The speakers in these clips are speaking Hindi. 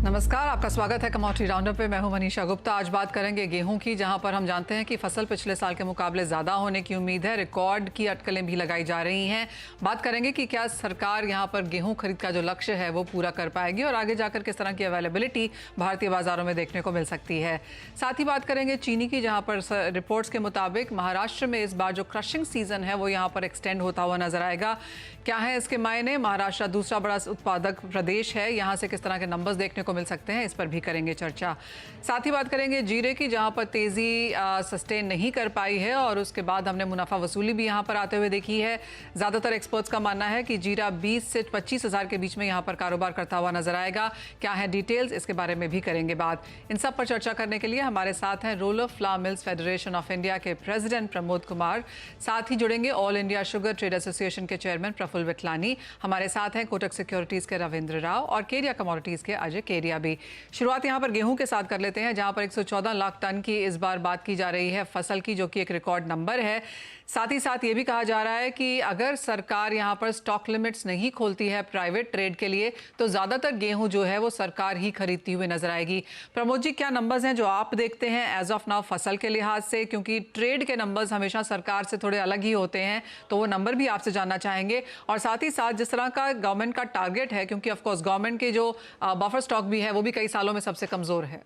नमस्कार, आपका स्वागत है कमोडिटी राउंडअप पे। मैं हूं मनीषा गुप्ता। आज बात करेंगे गेहूं की, जहां पर हम जानते हैं कि फसल पिछले साल के मुकाबले ज़्यादा होने की उम्मीद है। रिकॉर्ड की अटकलें भी लगाई जा रही हैं। बात करेंगे कि क्या सरकार यहां पर गेहूं खरीद का जो लक्ष्य है वो पूरा कर पाएगी और आगे जाकर किस तरह की अवेलेबिलिटी भारतीय बाजारों में देखने को मिल सकती है। साथ ही बात करेंगे चीनी की, जहाँ पर रिपोर्ट्स के मुताबिक महाराष्ट्र में इस बार जो क्रशिंग सीजन है वो यहाँ पर एक्सटेंड होता हुआ नजर आएगा। क्या है इसके मायने? महाराष्ट्र दूसरा बड़ा उत्पादक प्रदेश है, यहाँ से किस तरह के नंबर्स देखने को मिल सकते हैं, इस पर भी करेंगे चर्चा। साथ ही बात करेंगे जीरे की, जहाँ पर तेजी सस्टेन नहीं कर पाई है और उसके बाद हमने मुनाफा वसूली भी यहाँ पर आते हुए देखी है। ज़्यादातर एक्सपर्ट्स का मानना है कि जीरा 20 से 25 हज़ार के बीच में यहाँ पर कारोबार करता हुआ नजर आएगा। क्या है डिटेल्स, इसके बारे में भी करेंगे बात। इन सब पर चर्चा करने के लिए हमारे साथ हैं roller flower mills federation of India के प्रेसिडेंट प्रमोद कुमार। साथ ही जुड़ेंगे all India sugar trade association के चेयरमैन प्रफुल्ल विटलानी। हमारे साथ हैं कोटक सिक्योरिटीज के रविंद्र राव और केरिया कमोडिटीज के अजय केरिया भी। शुरुआत यहां पर गेहूं के साथ कर लेते हैं, जहां पर 114 लाख टन की इस बार बात की जा रही है फसल की, जो कि एक रिकॉर्ड नंबर है। साथ ही साथ ये भी कहा जा रहा है कि अगर सरकार यहां पर स्टॉक लिमिट्स नहीं खोलती है प्राइवेट ट्रेड के लिए, तो ज्यादातर गेहूं जो है वो सरकार ही खरीदती हुई नजर आएगी। प्रमोद जी, क्या नंबर्स हैं जो आप देखते हैं एज ऑफ नाउ फसल के लिहाज से, क्योंकि ट्रेड के नंबर्स हमेशा सरकार से थोड़े अलग ही होते हैं, तो वो नंबर भी आपसे जानना चाहेंगे। और साथ ही साथ जिस तरह का गवर्नमेंट का टारगेट है, क्योंकि ऑफकोर्स गवर्नमेंट के जो बफर स्टॉक भी है वो भी कई सालों में सबसे कमजोर है।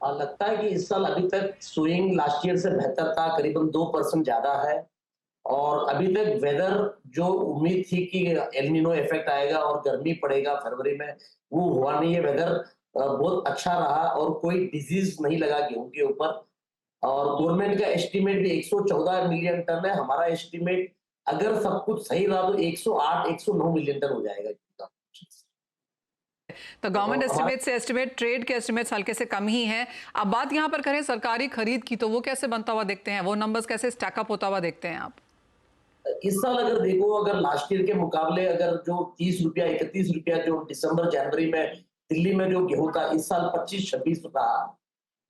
लगता है कि इस साल अभी तक स्विंग लास्ट ईयर से बेहतर था, करीबन 2% ज्यादा है। और अभी तक वेदर जो उम्मीद थी कि एल नीनो इफेक्ट आएगा और गर्मी पड़ेगा फरवरी में, वो हुआ नहीं है। वेदर बहुत अच्छा रहा और कोई डिजीज नहीं लगा गेहूं के ऊपर। और गवर्नमेंट का एस्टीमेट भी 114 मिलियन टन है। हमारा एस्टीमेट अगर सब कुछ सही रहा तो 108 109 मिलियन टन हो जाएगा। तो तो गवर्नमेंट हमारा एस्टिमेट से एस्टिमेट, ट्रेड के एस्टिमेट्स हल्के से कम ही हैं। अब बात यहां पर करें सरकारी खरीद की, तो वो कैसे बनता हुआ देखते हैं, वो नंबर्स कैसे स्टैकअप होता हुआ देखते हैं आप? इस साल अगर देखो, अगर लास्ट ईयर के मुकाबले अगर जो 30 रुपया 31 रुपया जो दिसंबर जनवरी में दिल्ली में जो गेहूं था, इस साल 25-26 रहा।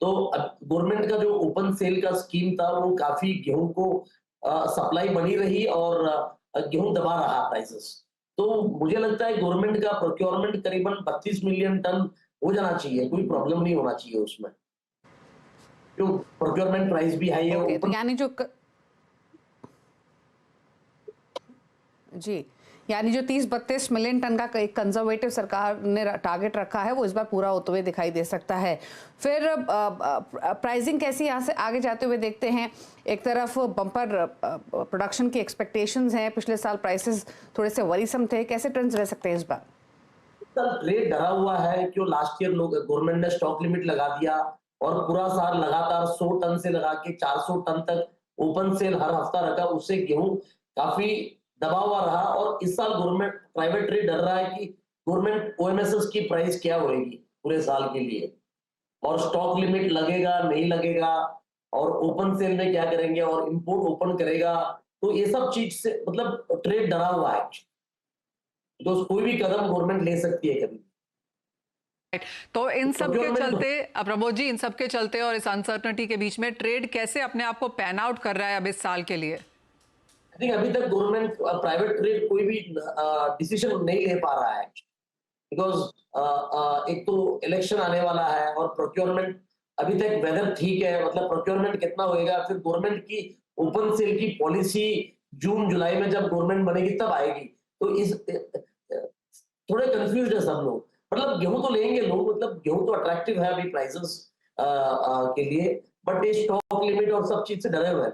तो गवर्नमेंट का जो ओपन सेल का स्कीम था वो काफी गेहूं को सप्लाई बनी रही और गेहूं दबा रहा प्राइसेस। तो मुझे लगता है गवर्नमेंट का प्रोक्योरमेंट करीबन 32 मिलियन टन हो जाना चाहिए, कोई प्रॉब्लम नहीं होना चाहिए उसमें। जो प्रोक्योरमेंट प्राइस भी हाई है ओके, तो ओपन। यानी जी, यानी जो 30-32 मिलियन टन का एक कंजर्वेटिव सरकार ने टारगेट रखा है, वो इस बार पूरा होते हुए दिखाई दे सकता है। फिर प्राइसिंग कैसी यहाँ से आगे जाते हुए देखते हैं। एक तरफ बम्पर प्रोडक्शन की एक्सपेक्टेशंस हैं, पिछले साल प्राइसेस थोड़े से वरीसम थे, कैसे ट्रेंड्स रह सकते हैं इस बार? ट्रेड डरा हुआ है क्यों लास्ट ईयर लोग गवर्नमेंट ने स्टॉक लिमिट लगा दिया और पूरा साल लगातार 100 टन से लगा के 400 टन तक ओपन सेल हर हफ्ता रखा। उससे गेहूं काफी दबा हुआ रहा और इस साल गवर्नमेंट प्राइवेट ट्रेड डर रहा है कि गवर्नमेंट ओएमएसएस की प्राइस क्या होगी पूरे साल के लिए, और स्टॉक लिमिट लगेगा नहीं लगेगा, और ओपन सेल में क्या करेंगे, और इंपोर्ट ओपन करेगा। तो ये सब चीज से मतलब ट्रेड डरा हुआ है। तो कोई भी कदम गवर्नमेंट ले सकती है कभी। तो इन सब के प्रोक्योरमेंट चलते प्रमोद जी, इन सब के चलते और इस अनसर्टनिटी के बीच में ट्रेड कैसे अपने आप को पैन आउट कर रहा है अब इस साल के लिए? आई थिंक अभी तक गवर्नमेंट प्राइवेट ट्रेड कोई भी डिसीजन नहीं ले पा रहा है, बिकॉज एक तो इलेक्शन आने वाला है और प्रोक्योरमेंट अभी तक वेदर ठीक है, मतलब प्रोक्योरमेंट कितना होएगा, फिर गवर्नमेंट की ओपन सेल की पॉलिसी जून जुलाई में जब गवर्नमेंट बनेगी तब आएगी। तो इस थोड़े कंफ्यूज है सब लोग। मतलब गेहूं तो लेंगे लोग, मतलब गेहूं तो अट्रैक्टिव है अभी प्राइसेस के लिए, बट ये स्टॉक लिमिट और सब चीज से डरे हुए हैं।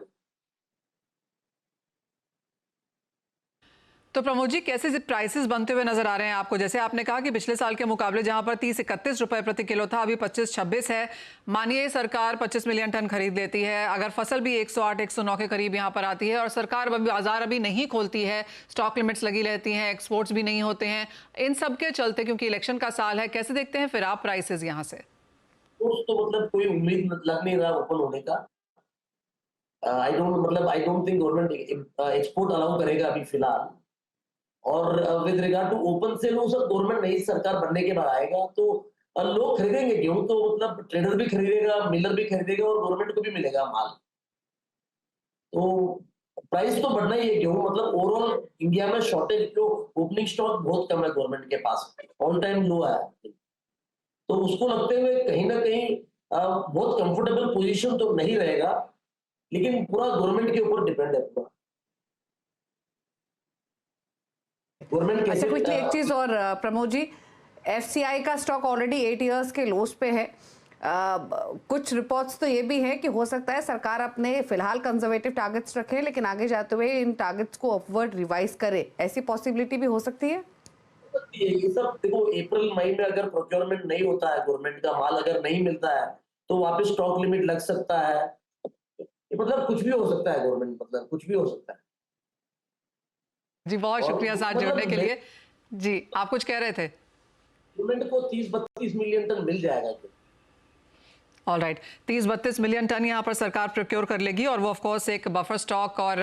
तो प्रमोद जी, कैसे प्राइसेस बनते हुए नजर आ रहे हैं आपको? जैसे आपने कहा कि पिछले साल के मुकाबले जहां पर 30-31 रुपए प्रति किलो था, अभी 25-26 है। मानिए सरकार 25 मिलियन टन खरीद लेती है, अगर फसल भी 108-109 के करीब यहां पर आती है और सरकार बाजार अभी नहीं खोलती है, स्टॉक लिमिट्स लगी रहती हैं, एक्सपोर्ट्स भी नहीं होते हैं, इन सब के चलते, क्योंकि इलेक्शन का साल है, कैसे देखते हैं फिर आप प्राइसेस यहाँ से? तो मतलब कोई उम्मीद लग नहीं रहा ओपन होने का। I don't think government export allow करेगा अभी फिलहाल। और with regard to open sale, वो सब गवर्नमेंट नई सरकार बनने के बाद आएगा, तो लोग खरीदेंगे गेहूं, तो मतलब ट्रेडर भी खरीदेगा, मिलर भी खरीदेगा और गवर्नमेंट को भी मिलेगा माल। तो प्राइस तो बढ़ना ही है गेहूं, मतलब ओवरऑल इंडिया में शॉर्टेज जो ओपनिंग स्टॉक बहुत कम है गवर्नमेंट के पास, ऑल टाइम लो है। तो उसको लगते हुए कहीं ना कहीं बहुत कंफर्टेबल पोजीशन तो नहीं रहेगा, लेकिन पूरा गवर्नमेंट के ऊपर डिपेंड है पूरा। गवर्नमेंट अच्छा, कैसे क्विकली एक चीज और प्रमोद जी, एफसीआई का स्टॉक ऑलरेडी 8 इयर्स के लोस पे है। कुछ रिपोर्ट्स तो ये भी है कि हो सकता है सरकार अपने फिलहाल कंजर्वेटिव टारगेट्स रखे, लेकिन आगे जाते हुए इन टारगेट्स को अपवर्ड रिवाइज करे, ऐसी पॉसिबिलिटी भी हो सकती है। ये सब देखो, अप्रैल मई में अगर प्रोक्योरमेंट नहीं होता है, गवर्नमेंट का माल अगर नहीं मिलता है, तो वापस स्टॉक लिमिट लग सकता है। मतलब कुछ भी हो सकता है, गवर्नमेंट मतलब कुछ भी हो सकता है। जी, बहुत और शुक्रिया साथ जुड़ने के लिए। जी, आप कुछ कह रहे थे? गवर्नमेंट को 30-32 मिलियन टन मिल जाएगा। ऑल राइट, 30-32 मिलियन टन यहाँ पर सरकार प्रोक्योर कर लेगी और वो ऑफ कोर्स एक बफर स्टॉक और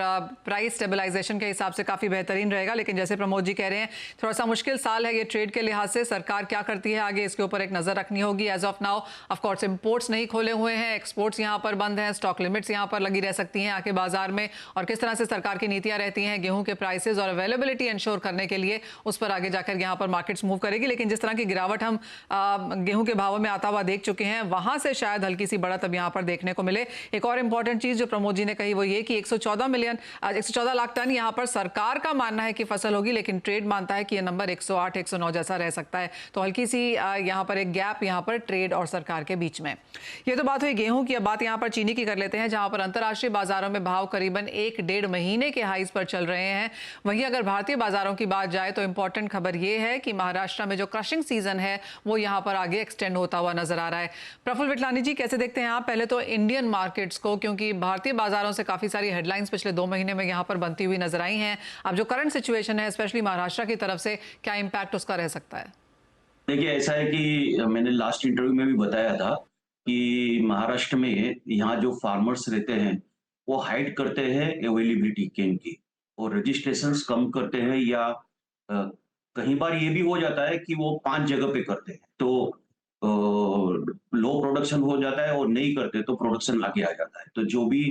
प्राइस स्टेबलाइजेशन के हिसाब से काफ़ी बेहतरीन रहेगा। लेकिन जैसे प्रमोद जी कह रहे हैं, थोड़ा सा मुश्किल साल है ये ट्रेड के लिहाज से। सरकार क्या करती है आगे, इसके ऊपर एक नज़र रखनी होगी। As of now of course imports नहीं खोले हुए हैं, एक्सपोर्ट्स यहाँ पर बंद हैं, स्टॉक लिमिट्स यहाँ पर लगी रह सकती हैं आके बाजार में। और किस तरह से सरकार की नीतियाँ रहती हैं गेहूँ के प्राइसेज और अवेलेबिलिटी इंश्योर करने के लिए, उस पर आगे जाकर यहाँ पर मार्केट्स मूव करेगी। लेकिन जिस तरह की गिरावट हम गेहूँ के भावों में आता हुआ देख चुके हैं, वहाँ से शायद हल्की सी बढ़त अब यहाँ पर देखने को मिले। एक और इंपॉर्टेंट चीज जो प्रमोद जी ने कही वो ये कि 114 लाख टन यहाँ पर सरकार का मानना है कि फसल होगी, लेकिन ट्रेड मानता है कि ये नंबर 108 109 जैसा रह सकता है। तो हल्की सी यहाँ पर एक गैप यहाँ पर ट्रेड और सरकार के बीच में। ये तो बात हुई गेहूं की। अब बात यहाँ पर चीनी की कर लेते हैं, जहां पर अंतर्राष्ट्रीय बाजारों में भाव करीबन 1-1.5 महीने के हाईज पर चल रहे हैं। वहीं अगर भारतीय बाजारों की बात जाए तो इंपॉर्टेंट खबर ये है कि महाराष्ट्र में जो क्रशिंग सीजन है वो यहाँ पर आगे एक्सटेंड होता हुआ नजर आ रहा है। प्रफुल्ल विटलानी जी, कैसे देखते हैं आप पहले तो इंडियन मार्केट्स को, क्योंकि भारतीय बाजारों से काफी सारी हेडलाइंस पिछले 2 महीने में यहाँ पर बनती हुई नजर आई हैं। अब जो करंट सिचुएशन है स्पेशली महाराष्ट्र की तरफ से, क्या इंपैक्ट उसका रह सकता है? देखिए, ऐसा है कि मैंने लास्ट इंटरव्यू में भी बताया था कि महाराष्ट्र में यहाँ जो फार्मर्स रहते हैं वो हाइड करते हैं अवेलेबिलिटी केन की और रजिस्ट्रेशंस कम करते हैं, या कई बार ये भी हो जाता है कि वो 5 जगह पे करते हैं तो लो प्रोडक्शन हो जाता है, और नहीं करते तो प्रोडक्शन आगे आ जाता है। तो जो भी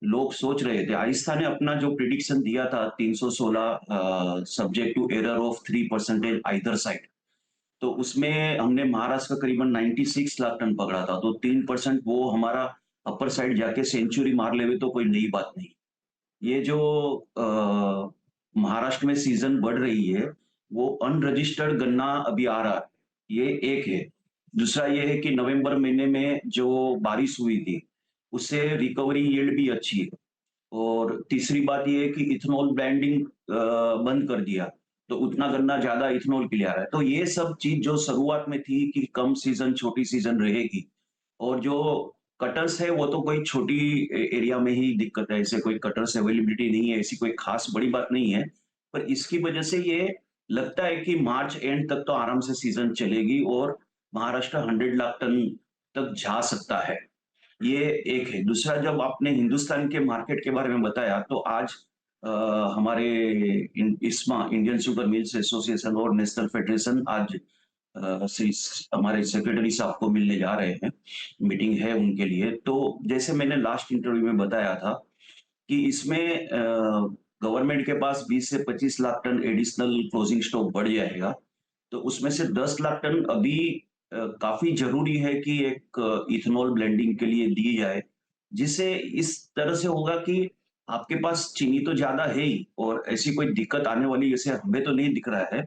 लोग सोच रहे थे, आहिस्ता ने अपना जो प्रिडिक्शन दिया था 316 subject to error of 3% either side, तो उसमें हमने महाराष्ट्र का करीबन 96 लाख टन पकड़ा था। तो 3% वो हमारा अपर साइड जाके सेंचुरी मार लेवे तो कोई नई बात नहीं। ये जो महाराष्ट्र में सीजन बढ़ रही है वो अनरजिस्टर्ड गन्ना अभी आ रहा है, ये एक है। दूसरा ये है कि नवंबर महीने में जो बारिश हुई थी उससे रिकवरी यील्ड भी अच्छी है। और तीसरी बात ये है कि इथेनॉल ब्लेंडिंग बंद कर दिया, तो उतना गन्ना ज्यादा इथेनॉल के लिए आ रहा है। तो ये सब चीज जो शुरुआत में थी कि कम सीजन छोटी सीजन रहेगी, और जो कटर्स है वो तो कोई छोटी एरिया में ही दिक्कत है, ऐसे कोई कटर्स अवेलेबिलिटी नहीं है, ऐसी कोई खास बड़ी बात नहीं है। पर इसकी वजह से ये लगता है कि मार्च एंड तक तो आराम से सीजन चलेगी और महाराष्ट्र 100 लाख टन तक जा सकता है। ये एक है। दूसरा, जब आपने हिंदुस्तान के मार्केट के बारे में बताया तो आज हमारे इस्मा इंडियन शुगर मिल्स एसोसिएशन और नेशनल फेडरेशन आज हमारे सेक्रेटरी साहब को मिलने जा रहे हैं, मीटिंग है उनके लिए। तो जैसे मैंने लास्ट इंटरव्यू में बताया था कि इसमें गवर्नमेंट के पास 20 से 25 lakh ton additional closing stock बढ़ जाएगा, तो उसमें से 10 लाख टन अभी काफी जरूरी है कि एक इथेनॉल ब्लेंडिंग के लिए दी जाए, जिससे इस तरह से होगा कि आपके पास चीनी तो ज्यादा है ही और ऐसी कोई दिक्कत आने वाली जैसे हमें तो नहीं दिख रहा है।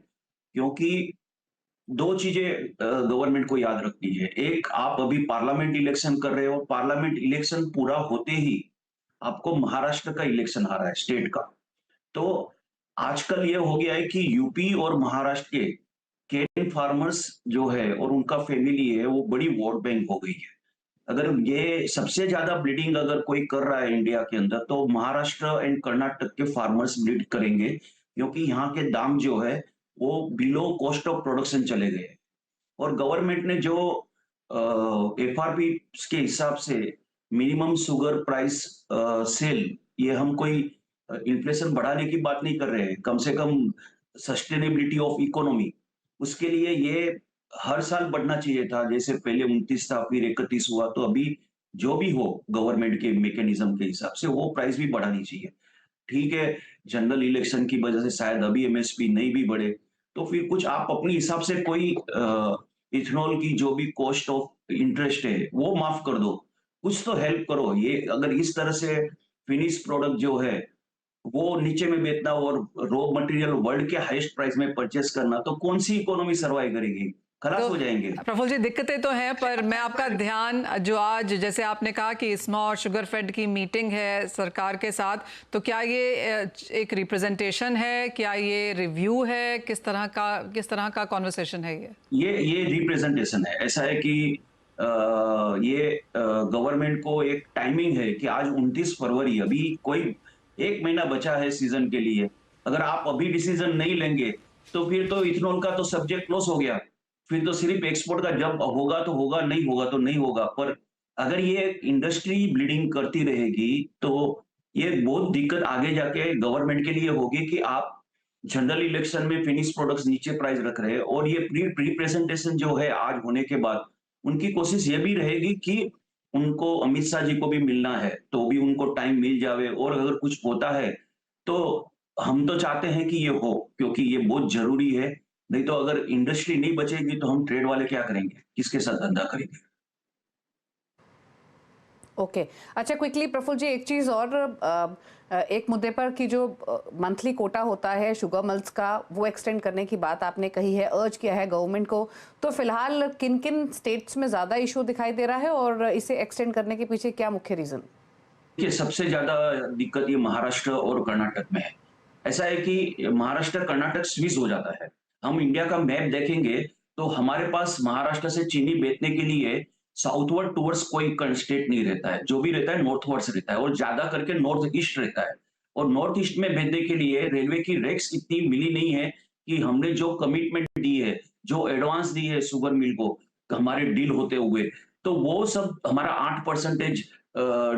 क्योंकि दो चीजें गवर्नमेंट को याद रखनी है। एक, आप अभी पार्लियामेंट इलेक्शन कर रहे हो, पार्लियामेंट इलेक्शन पूरा होते ही आपको महाराष्ट्र का इलेक्शन आ रहा है, स्टेट का। तो आजकल ये हो गया है कि यूपी और महाराष्ट्र के केन फार्मर्स जो है और उनका फैमिली है वो बड़ी वोट बैंक हो गई है। अगर ये सबसे ज्यादा ब्लीडिंग अगर कोई कर रहा है इंडिया के अंदर, तो महाराष्ट्र एंड कर्नाटक के फार्मर्स ब्लीड करेंगे, क्योंकि यहाँ के दाम जो है वो बिलो कॉस्ट ऑफ प्रोडक्शन चले गए। और गवर्नमेंट ने जो एफआरपी के हिसाब से मिनिमम शुगर प्राइस सेल, ये हम कोई इन्फ्लेशन बढ़ाने की बात नहीं कर रहे हैं, कम से कम सस्टेनेबिलिटी ऑफ इकोनॉमी, उसके लिए ये हर साल बढ़ना चाहिए था। जैसे पहले 29 था, फिर 31 हुआ, तो अभी जो भी हो गवर्नमेंट के मैकेनिज्म के हिसाब से वो प्राइस भी बढ़ानी चाहिए। ठीक है, जनरल इलेक्शन की वजह से शायद अभी एमएसपी नहीं भी बढ़े, तो फिर कुछ आप अपने हिसाब से कोई इथेनॉल की जो भी कॉस्ट ऑफ इंटरेस्ट है वो माफ कर दो, कुछ तो हेल्प करो। ये अगर इस तरह से फिनिश प्रोडक्ट जो है वो नीचे में बेचना और रॉ मटेरियल वर्ल्ड के हाईएस्ट प्राइस में परचेस करना, तो कौन सी इकोनॉमी सर्वाइव करेगी? खलास तो हो जाएंगे। प्रफुल्ल जी, दिक्कतें तो हैं, पर मैं आपका ध्यान, जो आज जैसे आपने कहा कि इस्मा और शुगर फेड की मीटिंग है सरकार के साथ, तो क्या ये एक रिप्रेजेंटेशन है, क्या ये रिव्यू है, किस तरह का कॉन्वर्सेशन है ये? ये रिप्रेजेंटेशन है। ऐसा है कि ये गवर्नमेंट को एक टाइमिंग है कि आज 29 फरवरी, अभी कोई 1 महीना बचा है सीजन के लिए। अगर आप अभी डिसीजन नहीं लेंगे तो फिर तो इथेनॉल का तो सब्जेक्ट क्लोज हो गया। फिर तो सिर्फ एक्सपोर्ट का जब होगा तो होगा, नहीं होगा तो नहीं होगा। पर अगर ये इंडस्ट्री ब्लीडिंग करती रहेगी तो ये बहुत दिक्कत आगे जाके गवर्नमेंट के लिए होगी कि आप जनरल इलेक्शन में फिनिश प्रोडक्ट्स नीचे प्राइस रख रहे हैं, और ये प्री प्रेजेंटेशन जो है आज होने के बाद उनकी कोशिश ये भी रहेगी कि उनको अमित शाह जी को भी मिलना है तो भी उनको टाइम मिल जावे, और अगर कुछ होता है तो हम तो चाहते हैं कि ये हो, क्योंकि ये बहुत जरूरी है। नहीं तो अगर इंडस्ट्री नहीं बचेगी तो हम ट्रेड वाले क्या करेंगे, किसके साथ धंधा करेंगे? ओके अच्छा, क्विकली प्रफुल्ल जी, एक चीज़ और, एक मुद्दे पर कि जो मंथली कोटा होता है शुगर मिल्स का, वो एक्सटेंड करने की बात आपने कही है, अर्ज किया है गवर्नमेंट को, तो फिलहाल किन किन स्टेट्स में ज़्यादा इशू दिखाई दे रहा है और इसे एक्सटेंड करने के पीछे क्या मुख्य रीज़न? देखिए, सबसे ज्यादा दिक्कत ये महाराष्ट्र और कर्नाटक में है। ऐसा है कि महाराष्ट्र कर्नाटक स्विच हो जाता है। हम इंडिया का मैप देखेंगे तो हमारे पास महाराष्ट्र से चीनी बेचने के लिए साउथवर्ड टुवर्ड्स कोई स्टेट नहीं रहता है। जो भी रहता है नॉर्थवर्ड्स रहता है, और ज्यादा करके नॉर्थ ईस्ट रहता है। और नॉर्थ ईस्ट में भेजने के लिए रेलवे की रेक्स इतनी मिली नहीं है कि हमने जो कमिटमेंट दी है, जो एडवांस दी है शुगर मिल को हमारे डील होते हुए, तो वो सब हमारा 8%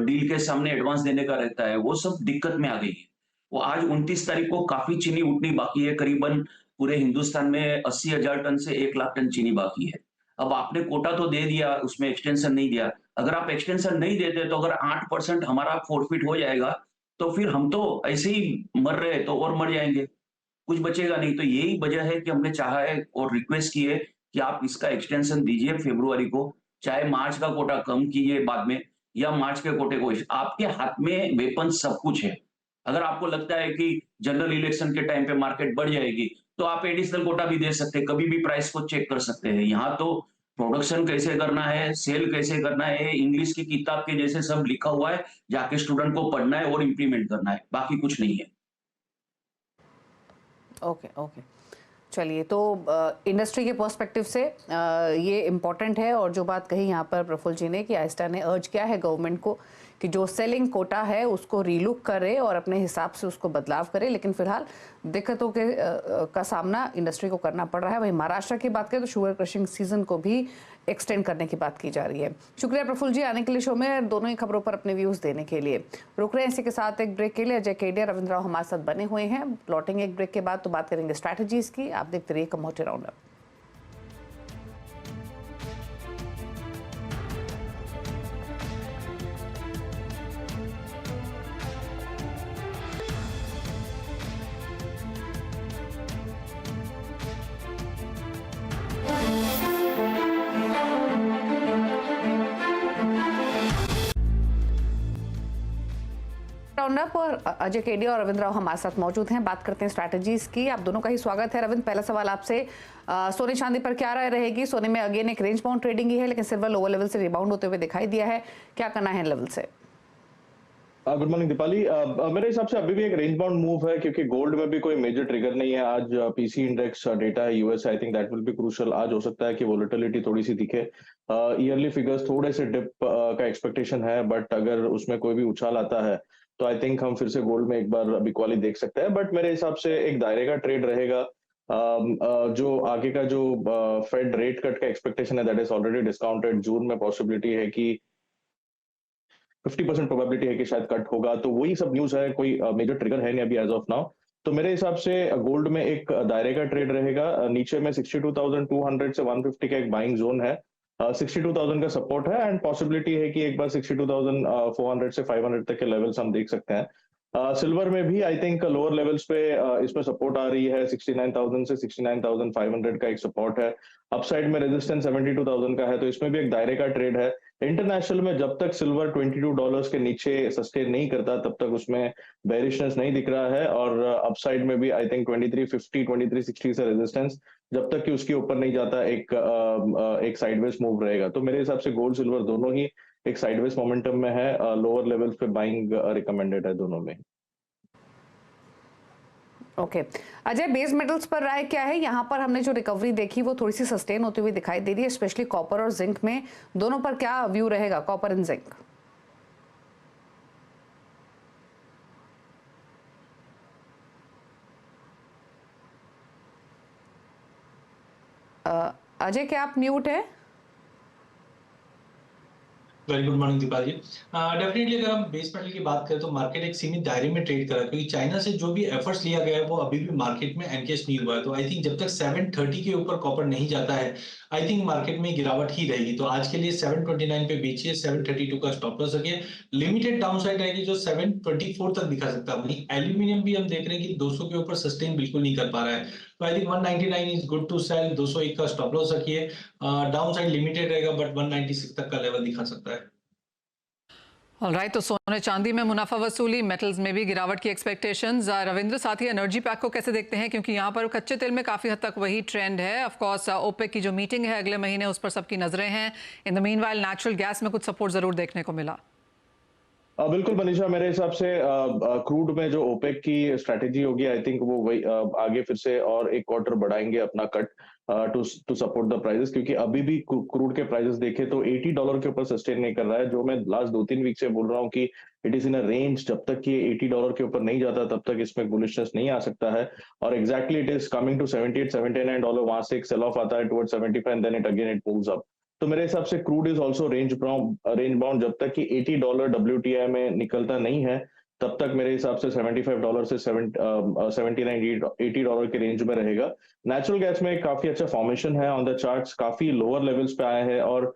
डील के सामने एडवांस देने का रहता है, वो सब दिक्कत में आ गई है। वो आज 29 तारीख को काफी चीनी उठनी बाकी है। करीबन पूरे हिंदुस्तान में 80,000 टन से 1 लाख टन चीनी बाकी है। अब आपने कोटा तो दे दिया, उसमें एक्सटेंशन नहीं दिया। अगर आप एक्सटेंशन नहीं देते तो अगर 8% हमारा फोरफिट हो जाएगा तो फिर हम तो ऐसे ही मर रहे तो और मर जाएंगे, कुछ बचेगा नहीं। तो यही वजह है कि हमने चाहा है और रिक्वेस्ट की है कि आप इसका एक्सटेंशन दीजिए फरवरी को, चाहे मार्च का कोटा कम कीजिए बाद में, या मार्च के कोटे को। आपके हाथ में वेपन सब कुछ है। अगर आपको लगता है कि जनरल इलेक्शन के टाइम पे मार्केट बढ़ जाएगी तो आप एडिशनल कोटा भी दे सकते हैं, कभी भी प्राइस को चेक कर सकते हैं। यहाँ तो प्रोडक्शन कैसे करना है, सेल कैसे करना है, इंग्लिश की किताब के जैसे सब लिखा हुआ है, जाके स्टूडेंट को पढ़ना है और इम्प्लीमेंट करना है, बाकी कुछ नहीं है। ओके ओके, चलिए, तो इंडस्ट्री के पर्सपेक्टिव से ये इम्पॉर्टेंट है, और जो बात कही यहाँ पर प्रफुल्ल जी ने कि आइस्टा ने अर्ज किया है गवर्नमेंट को कि जो सेलिंग कोटा है उसको रीलुक करे और अपने हिसाब से उसको बदलाव करे, लेकिन फिलहाल दिक्कतों के का सामना इंडस्ट्री को करना पड़ रहा है। वहीं महाराष्ट्र की बात करें तो शुगर क्रशिंग सीजन को भी एक्सटेंड करने की बात की जा रही है। शुक्रिया प्रफुल्ल जी आने के लिए शो में, दोनों ही खबरों पर अपने व्यूज देने के लिए। रुक रहे हैं इसी के साथ एक ब्रेक के लिए। अजय केडिया, रविंद्र राव हमारे साथ बने हुए हैं। लौटेंगे एक ब्रेक के बाद तो बात करेंगे स्ट्रैटेजीज की। आप देखते रहिए कमोडिटी राउंडअप। राउंडअप और अजय केडिया और रविंद्र राव हमारे साथ मौजूद हैं। बात करते हैं स्ट्रैटेजीज की। आप दोनों का ही स्वागत है। रविंद्र, पहला सवाल आपसे, सोने चांदी पर क्या राय रहेगी? सोने में अगेन एक रेंज बाउंड ट्रेडिंग ही है, लेकिन सिल्वर लोअर लेवल से रिबाउंड होते हुए दिखाई दिया है, क्या करना है लेवल से? Good morning Deepali. मेरे हिसाब से अभी भी एक रेंज बाउंड मूव है, क्योंकि गोल्ड में भी कोई मेजर ट्रिगर नहीं है। आज पीसी इंडेक्स डेटा है US, I think that will be crucial. आज हो सकता है कि वोलेटिलिटी थोड़ी सी दिखे। ईयरली फिगर्स थोड़े से डिप का एक्सपेक्टेशन है, बट अगर उसमें कोई भी उछाल आता है तो आई थिंक हम फिर से गोल्ड में एक बार बिकवाली देख सकते हैं। बट मेरे हिसाब से एक दायरे का ट्रेड रहेगा। जो आगे का जो फेड रेट कट का एक्सपेक्टेशन है दैट इज ऑलरेडी डिस्काउंटेड। जून में पॉसिबिलिटी है कि 50% प्रोबेबिलिटी है कि शायद कट होगा, तो वही सब न्यूज है। कोई मेजर ट्रिगर है नहीं अभी एज ऑफ नाउ। तो मेरे हिसाब से गोल्ड में एक दायरे का ट्रेड रहेगा। नीचे में 62,200 से 150 का एक बाइंग जोन है, 62,000 का सपोर्ट है, एंड पॉसिबिलिटी है कि एक बार 62,400 से 500 तक के लेवल्स हम देख सकते हैं। सिल्वर में भी आई थिंक लोअर लेवल्स पे इसमें सपोर्ट आ रही है। 69,000 से 69,500 का एक सपोर्ट है। अपसाइड में रेजिस्टेंस 72,000 का है, तो इसमें भी एक दायरे का ट्रेड है। इंटरनेशनल में जब तक सिल्वर $22 के नीचे सस्टेन नहीं करता तब तक उसमें बेरिशनेस नहीं दिख रहा है, और अपसाइड में भी आई थिंक 2350 2360 से रेजिस्टेंस जब तक कि उसके ऊपर नहीं जाता एक साइडवेज मूव रहेगा। तो मेरे हिसाब से गोल्ड सिल्वर दोनों ही एक साइडवेज मोमेंटम में है। लोअर लेवल्स पे बाइंग रिकमेंडेड है दोनों में। ओके अजय, बेस मेटल्स पर राय क्या है? यहाँ पर हमने जो रिकवरी देखी वो थोड़ी सी सस्टेन होती हुई दिखाई दे रही है, स्पेशली कॉपर और जिंक में। दोनों पर क्या व्यू रहेगा, कॉपर एंड जिंक? अजय, क्या आप म्यूट है? Very good morning Deepali. Definitely अगर हम बेस मेटल की बात करें तो मार्केट एक सीमित दायरे में ट्रेड कर रहा है, क्योंकि चाइना से जो भी एफर्ट्स लिया गया है वो अभी भी मार्केट में एनकेश नहीं हुआ है। तो आई थिंक जब तक 730 के ऊपर कॉपर नहीं जाता है, आई थिंक मार्केट में गिरावट ही रहेगी। तो आज के लिए 729 पे बेचिए, 732 का स्टॉप लॉस रखिए। लिमिटेड डाउनसाइड रहेगी जो 724 तक दिखा सकता है। वहीं एल्यूमिनियम भी हम देख रहे हैं कि 200 के ऊपर सस्टेन बिल्कुल नहीं कर पा रहा है। तो I think 199 is good to sell. 201 का स्टॉप लॉस रखिए। डाउनसाइड लिमिटेड रहेगा बट 196 तक का लेवल दिखा सकता है। ऑलराइट, तो सोने चांदी में मुनाफा वसूली, मेटल्स में भी गिरावट की एक्सपेक्टेशंस। रविंद्र, साथ ही एनर्जी पैक को कैसे देखते हैं, क्योंकि यहाँ पर कच्चे तेल में काफ़ी हद तक वही ट्रेंड है। ऑफ कोर्स ओपेक की जो मीटिंग है अगले महीने, उस पर सबकी नजरें हैं। In the meanwhile natural gas में कुछ सपोर्ट जरूर देखने को मिला। बिल्कुल मनीषा, मेरे हिसाब से क्रूड में जो ओपेक की स्ट्रेटेजी होगी, आई थिंक वो वही आगे फिर से और एक क्वार्टर बढ़ाएंगे अपना cut to support the prices, क्योंकि अभी भी क्रूड के प्राइसेस देखे तो $80 के ऊपर सस्टेन नहीं कर रहा है। जो मैं लास्ट 2-3 वीक से बोल रहा हूँ कि it is in a range, जब तक कि $80 के ऊपर नहीं जाता तब तक इसमें बुलिशनेस नहीं आ सकता है। और exactly it is coming to $78-79, वहां से एक सेल ऑफ आता है towards 75 and then it again it moves up. तो मेरे हिसाब से crude is also range bound, जब तक कि $80 WTI में निकलता नहीं है तब तक मेरे हिसाब से $75 से 79-80 डॉलर के रेंज में रहेगा। नेचुरल गैस में काफी अच्छा फॉर्मेशन है ऑन द चार्ट्स, काफी लोअर लेवल्स पे आए हैं, और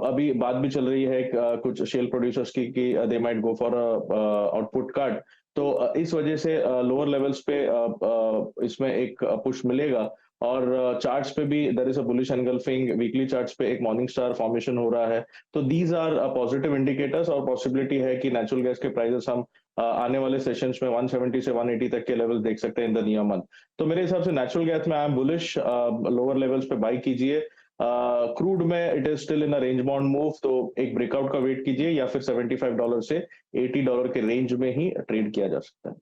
अभी बात भी चल रही है कुछ शेल प्रोड्यूसर्स की कि they might go for output cut. तो इस वजह से लोअर लेवल्स पे इसमें एक पुश मिलेगा। और चार्ट्स पे भी there is a bullish engulfing, weekly charts पे एक मॉर्निंग स्टार फॉर्मेशन हो रहा है। तो दीज आर पॉजिटिव इंडिकेटर्स, और पॉसिबिलिटी है कि नेचुरल गैस के प्राइसेस हम आने वाले सेशंस में 170 से 180 तक के लेवल देख सकते हैं इन द नियर मंथ। तो मेरे हिसाब से नेचुरल गैस में I am bullish, lower levels पे बाई कीजिए। क्रूड में it is still in a range bound move, तो एक ब्रेकआउट का वेट कीजिए, या फिर $75 से $80 के रेंज में ही ट्रेड किया जा सकता है।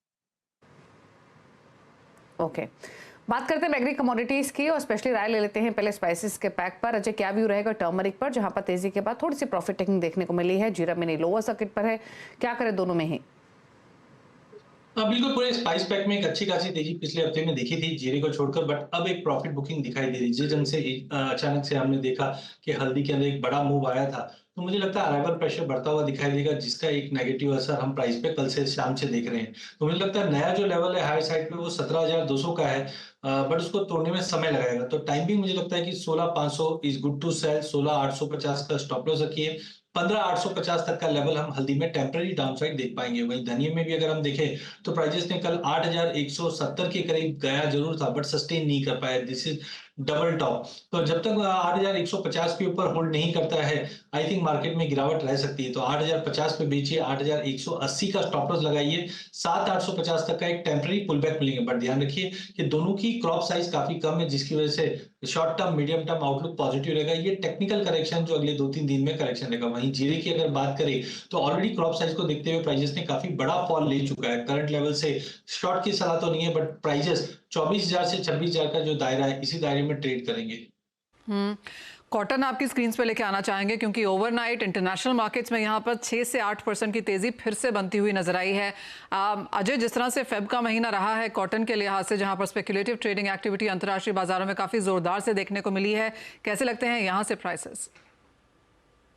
ओके बात करते हैं एग्री कमोडिटीज की, और स्पेशली राय ले लेते हैं पहले स्पाइसेस के पैक पर। अजय, क्या व्यू रहेगा टर्मरिक पर, जहां पर तेजी के बाद थोड़ी सी प्रॉफिट टेकिंग देखने को मिली है? जीरा मिनी लोअर सर्किट पर है, क्या करें दोनों में ही? बिल्कुल, पूरे स्पाइस पैक में एक अच्छी खासी तेजी पिछले हफ्ते में देखी थी जीरे को छोड़कर, बट अब एक प्रॉफिट बुकिंग दिखाई दे रही है। जिस ढंग से अचानक से हमने देखा कि हल्दी के अंदर एक बड़ा मूव आया था, तो मुझे लगता है अराइवल प्रेशर बढ़ता हुआ दिखाई देगा, जिसका एक नेगेटिव असर हम प्राइस पे कल से शाम से देख रहे हैं। तो मुझे लगता है नया जो लेवल है हाई साइड पे वो 17,200 का है, बट उसको तोड़ने में समय लगेगा। तो टाइमिंग मुझे लगता है कि 16,500 इज गुड टू सेल। 16,850 का स्टॉप लॉस रखिए। 15,850 तक का लेवल हम हल्दी में टेम्पररी डाउनसाइड देख पाएंगे। वहीं धनिया में भी अगर हम देखें तो प्राइजेस ने कल 8,170 के करीब गया जरूर था, बट सस्टेन नहीं कर पाया। This is double top. तो जब तक 8,150 के ऊपर होल्ड नहीं करता है, आई थिंक मार्केट में गिरावट रह सकती है। तो 8,050 पे बेचिए, 8,180 का स्टॉप लॉस लगाइए। 7,850 तक का एक टेम्पररी पुल बैक मिलेंगे, बट ध्यान रखिए कि दोनों की क्रॉप साइज काफी कम है, जिसकी वजह से short term medium term outlook positive रहेगा। ये टेक्निकल करेक्शन जो अगले 2-3 दिन में करेक्शन रहेगा। वहीं जीरे की अगर बात करें तो ऑलरेडी क्रॉप साइज को देखते हुए प्राइजेस ने काफी बड़ा फॉल ले चुका है। करंट लेवल से शॉर्ट की सलाह तो नहीं है, बट प्राइजेस 24,000 से 26,000 का जो दायरा है, इसी दायरे में ट्रेड करेंगे। कॉटन आपकी स्क्रीन पे लेके आना चाहेंगे, क्योंकि ओवरनाइट इंटरनेशनल मार्केट्स में यहाँ पर 6 से 8% की तेजी फिर से बनती हुई नजर आई है। अजय, जिस तरह से फेब का महीना रहा है कॉटन के लिहाज से, जहाँ पर स्पेकुलेटिव ट्रेडिंग एक्टिविटी अंतर्राष्ट्रीय बाजारों में काफी जोरदार से देखने को मिली है, कैसे लगते हैं यहाँ से प्राइसेस?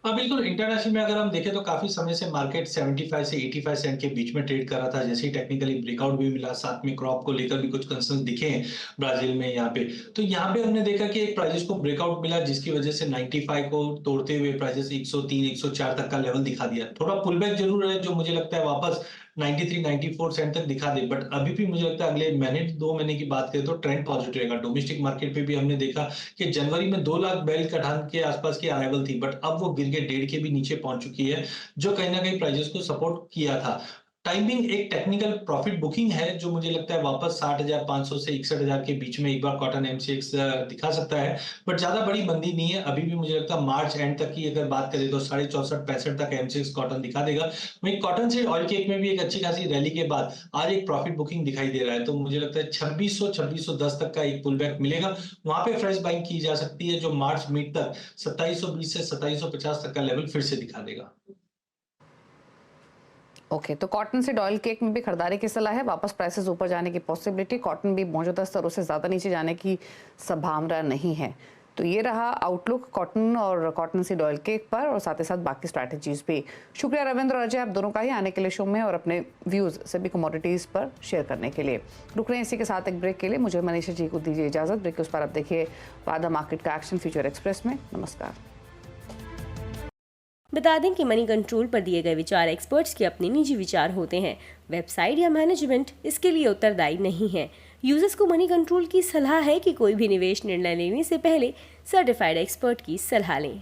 बिल्कुल, इंटरनेशनल में अगर हम देखें तो काफी समय से मार्केट 75 से 85 सेंट के बीच में ट्रेड कर रहा था। जैसे ही टेक्निकली ब्रेकआउट भी मिला, साथ में क्रॉप को लेकर भी कुछ कंसर्न दिखे हैं ब्राजील में यहाँ पे। तो यहाँ पे हमने देखा कि एक प्राइजेस को ब्रेकआउट मिला, जिसकी वजह से 95 को तोड़ते हुए प्राइजेस 103, 104 तक का लेवल दिखा दिया। थोड़ा पुल बैक जरूर है, जो मुझे लगता है वापस 93-94 सेंट तक दिखा दे, बट अभी भी मुझे लगता है अगले महीने 2 महीने की बात करें तो ट्रेंड पॉजिटिव रहेगा। डोमेस्टिक मार्केट पे भी हमने देखा कि जनवरी में 2 लाख बैरल कटान के आसपास की अराइवल थी, बट अब वो गिर के 1.5 के भी नीचे पहुंच चुकी है, जो कहीं ना कहीं प्राइजेस को सपोर्ट किया था। टाइमिंग एक टेक्निकल प्रॉफिट बुकिंग है जो मुझे लगता है वापस 60,500 से 61,000 के बीच में एक बार कॉटन एमसीएक्स दिखा सकता है, बट ज्यादा बड़ी मंदी नहीं है। अभी भी मुझे लगता है मार्च एंड तक की अगर बात करें तो 64-65 तक एमसीएक्स कॉटन दिखा देगा। वहीं कॉटन से ऑयल केक में भी एक अच्छी खासी रैली के बाद आज एक प्रॉफिट बुकिंग दिखाई दे रहा है, तो मुझे लगता है 2600-2610 तक का एक पुल बैक मिलेगा, वहां पे फ्रेश बाइंग की जा सकती है, जो मार्च मिड तक 2720 से 2750 तक का लेवल फिर से दिखा देगा। ओके, तो कॉटन से डॉयल केक में भी खरीदारी की सलाह है। वापस प्राइसेस ऊपर जाने की पॉसिबिलिटी, कॉटन भी मौजूदा स्तरों से ज़्यादा नीचे जाने की संभावना नहीं है। तो ये रहा आउटलुक कॉटन और कॉटन से डॉयल केक पर, और साथ ही साथ बाकी स्ट्रैटेजीज भी। शुक्रिया रविंद्र और अजय, आप दोनों का ही आने के लिए शो में और अपने व्यूज़ सभी कमोडिटीज़ पर शेयर करने के लिए। रुक रहे हैं इसी के साथ एक ब्रेक के लिए। मुझे मनीषा जी को दीजिए इजाज़त। ब्रेक के उस पर आप देखिए वादा मार्केट का एक्शन फ्यूचर एक्सप्रेस में। नमस्कार। बता दें कि मनी कंट्रोल पर दिए गए विचार एक्सपर्ट्स के अपने निजी विचार होते हैं। वेबसाइट या मैनेजमेंट इसके लिए उत्तरदायी नहीं है। यूजर्स को मनी कंट्रोल की सलाह है कि कोई भी निवेश निर्णय लेने से पहले सर्टिफाइड एक्सपर्ट की सलाह लें।